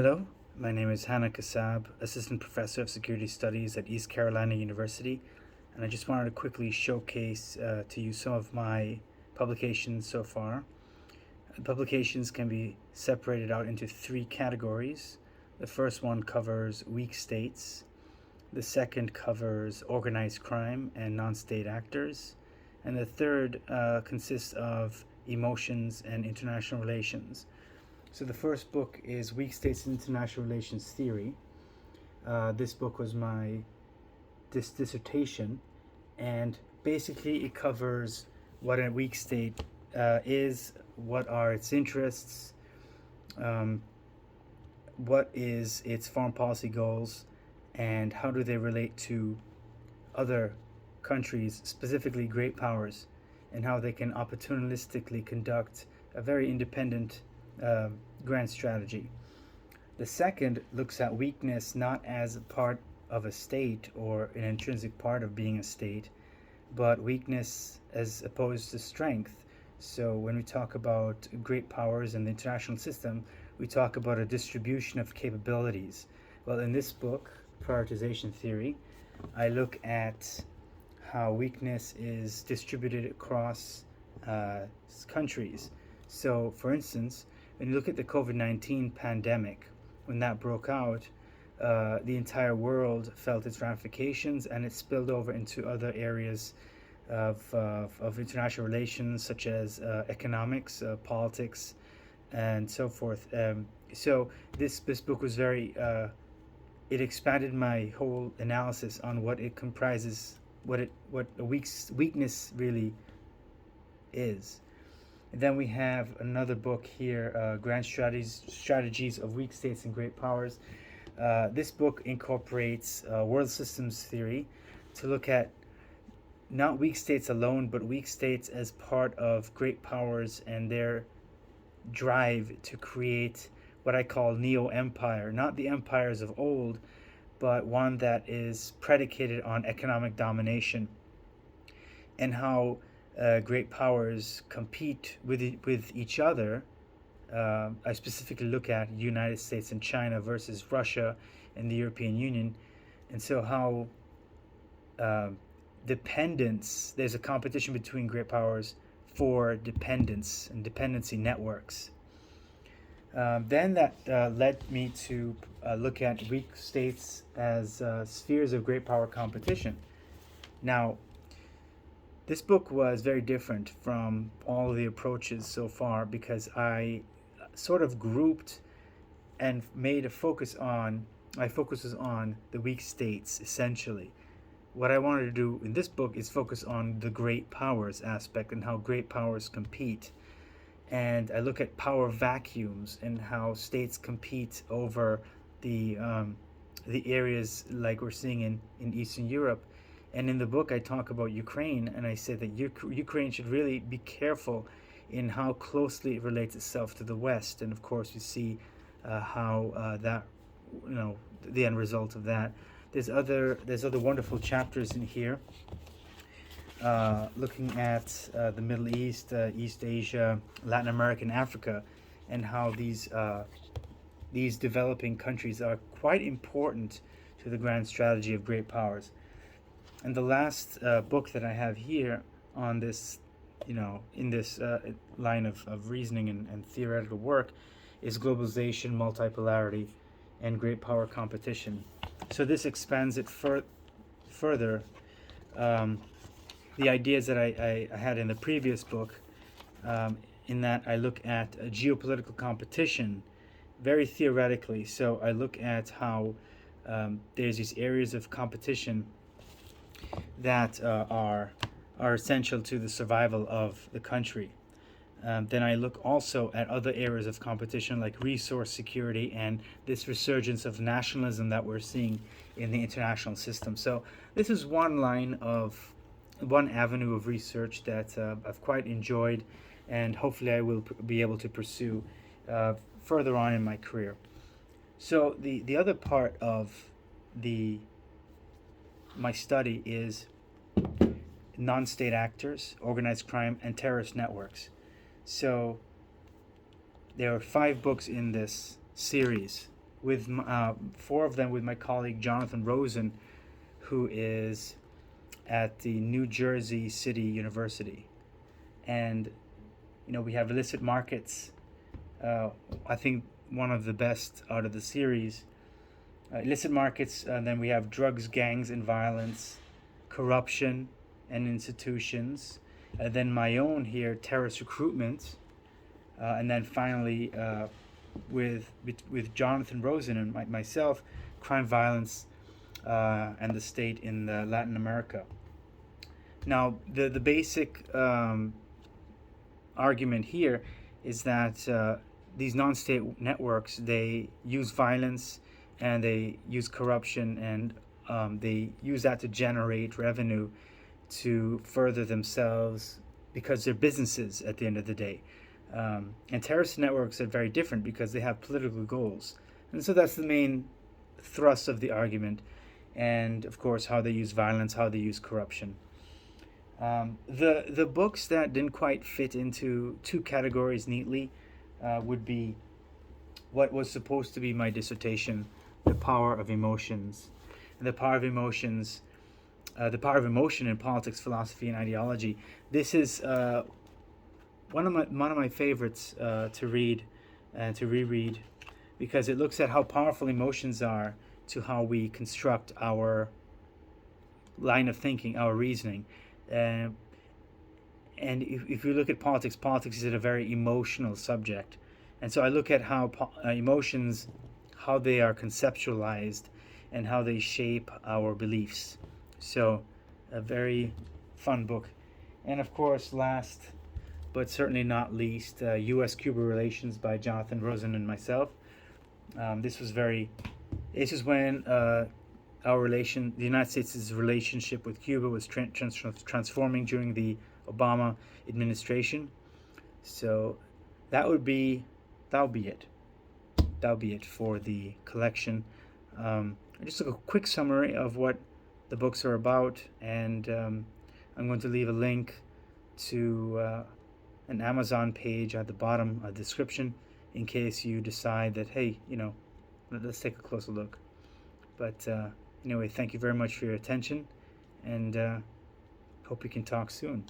Hello, my name is Hannah Kassab, Assistant Professor of Security Studies at East Carolina University, and I just wanted to quickly showcase to you some of my publications so far. Publications can be separated out into three categories. The first one covers weak states, the second covers organized crime and non state actors, and the third consists of emotions and international relations. So the first book is Weak States and International Relations Theory. This book was my dissertation, and basically it covers what a weak state is, what are its interests, um, what is its foreign policy goals, and how do they relate to other countries, specifically great powers, and how they can opportunistically conduct a very independent grand strategy. The second looks at weakness not as a part of a state or an intrinsic part of being a state, but weakness as opposed to strength. So when we talk about great powers in the international system, we talk about a distribution of capabilities. Well, in this book, Prioritization Theory, I look at how weakness is distributed across countries. So, for instance, when you look at the COVID-19 pandemic, when that broke out, the entire world felt its ramifications, and it spilled over into other areas of international relations, such as economics, politics, and so forth. So this book was very it expanded my whole analysis on what it comprises, what a weakness really is. And then we have another book here, Grand Strategies of Weak States and Great Powers. This book incorporates world systems theory to look at not weak states alone, but weak states as part of great powers and their drive to create what I call neo-empire, not the empires of old, but one that is predicated on economic domination, and how great powers compete with each other. I specifically look at United States and China versus Russia and the European Union, and so how there's a competition between great powers for dependence and dependency networks. Then that led me to look at weak states as spheres of great power competition. Now, this book was very different from all the approaches so far because I sort of grouped and made a focus on, my focus was on the weak states essentially. What I wanted to do in this book is focus on the great powers aspect and how great powers compete. And I look at power vacuums and how states compete over the areas like we're seeing in Eastern Europe. And in the book, I talk about Ukraine, and I say that Ukraine should really be careful in how closely it relates itself to the West. And of course, you see how that, the end result of that. There's other wonderful chapters in here, looking at the Middle East, East Asia, Latin America, and Africa, and how these developing countries are quite important to the grand strategy of great powers. And the last book that I have here on this, in this line of reasoning and theoretical work is Globalization, Multipolarity, and Great Power Competition. So this expands it further. The ideas that I had in the previous book, in that I look at a geopolitical competition very theoretically. So I look at how there's these areas of competition that are essential to the survival of the country. Then I look also at other areas of competition like resource security and this resurgence of nationalism that we're seeing in the international system. So this is one avenue of research that I've quite enjoyed, and hopefully I will be able to pursue further on in my career. So the other part of my study is non-state actors, organized crime, and terrorist networks. So there are 5 books in this series, with four of them with my colleague Jonathan Rosen, who is at the New Jersey City University. And we have illicit markets. I think one of the best out of the series. Illicit markets, then we have drugs, gangs, and violence, corruption, and institutions. Then my own here, terrorist recruitment. And then finally, with Jonathan Rosen and myself, crime, violence, and the state in Latin America. Now, the basic argument here is that these non-state networks, they use violence and they use corruption, and they use that to generate revenue to further themselves because they're businesses at the end of the day. And terrorist networks are very different because they have political goals. And so that's the main thrust of the argument. And of course, how they use violence, how they use corruption. The books that didn't quite fit into two categories neatly would be what was supposed to be my dissertation, The Power of Emotions. And the power of emotions, the power of emotion in politics, philosophy, and ideology. This is one of my favorites to read and to reread, because it looks at how powerful emotions are to how we construct our line of thinking, our reasoning. And if you look at politics, politics is a very emotional subject. And so I look at how emotions, how they are conceptualized and how they shape our beliefs. So a very fun book. And of course, last but certainly not least, U.S.-Cuba Relations by Jonathan Rosen and myself. This is when the United States' relationship with Cuba was transforming during the Obama administration. So that'll be it. That'll be it for the collection. Just a quick summary of what the books are about, and I'm going to leave a link to an Amazon page at the bottom of the description in case you decide that, hey, let's take a closer look. But anyway, thank you very much for your attention, and hope we can talk soon.